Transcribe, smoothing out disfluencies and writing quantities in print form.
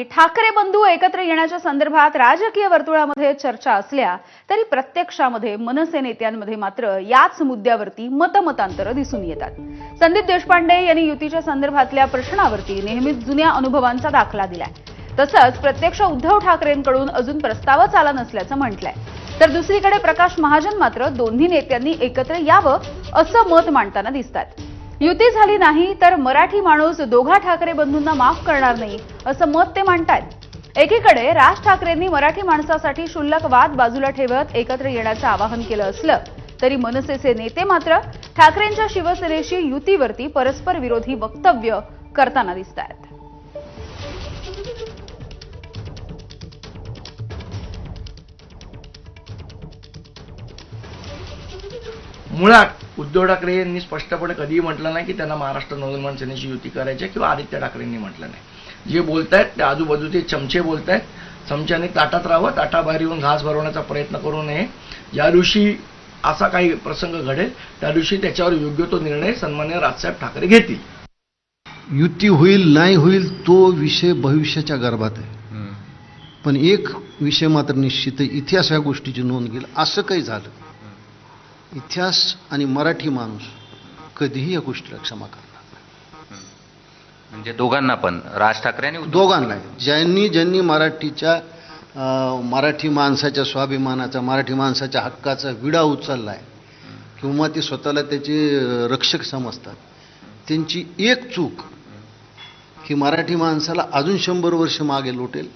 की ठाकरे बंधू एकत्र येण्याच्या संदर्भात राजकीय वर्तुळामध्ये चर्चा असल्या तरी प्रत्यक्षामध्ये मनसे नेत्यांमध्ये मात्र याच मुद्द्यावरती मतमतांतर दिसून येतात। संदीप देशपांडे यांनी युतीच्या संदर्भातल्या प्रश्नावरती नेहमीच जुन्या अनुभवांचा दाखला दिलाय। तसंच प्रत्यक्ष उद्धव ठाकरेंकडून अजून प्रस्तावच आला नसल्याचं म्हटलंय। तर दुसरीकडे प्रकाश महाजन मात्र दोन्ही नेत्यांनी एकत्र यावं असं मत मांडताना दिसतात। युती झाली नाही तर मराठी माणूस दोघा ठाकरे बंधूंना माफ करणार नाही असं मत ते मांडतायत। एकीकडे राज ठाकरेंनी मराठी माणसासाठी क्षुल्लक वाद बाजूला ठेवत एकत्र येण्याचं आवाहन केलं असलं तरी मनसेचे नेते मात्र ठाकरेंच्या शिवसेनेशी युतीवरती परस्पर विरोधी वक्तव्य करताना दिसतायत। मुळात उद्धव ठाकरे यांनी स्पष्टपणे कधीही म्हटलं नाही की त्यांना महाराष्ट्र नवनिर्माण सेनेची युती करायची किंवा आदित्य ठाकरेंनी म्हटलं नाही। जे बोलतायत ते आजूबाजूचे चमचे बोलतायत। चमच्याने ताटात राहावं, ताटाबाहेर येऊन घास भरवण्याचा प्रयत्न करू नये। ज्या दिवशी असा काही प्रसंग घडेल त्या दिवशी त्याच्यावर योग्य तो निर्णय सन्माननीय राजसाहेब ठाकरे घेतील। युती होईल नाही होईल तो विषय भविष्याच्या गर्भात आहे, पण एक विषय मात्र निश्चित आहे, इतिहास या गोष्टीची नोंद घेईल। असं काही झालं इतिहास आणि मराठी माणूस कधीही या गोष्टीला क्षमा करणार नाही। म्हणजे दोघांना पण, राज ठाकरे आणि उद्धव दोघांना ज्यांनी मराठी माणसाच्या स्वाभिमानाचा, मराठी माणसाच्या हक्काचा विडा उचललाय किंवा ते स्वतःला त्याचे रक्षक समजतात, त्यांची एक चूक ही मराठी माणसाला अजून 100 वर्ष मागे लोटेल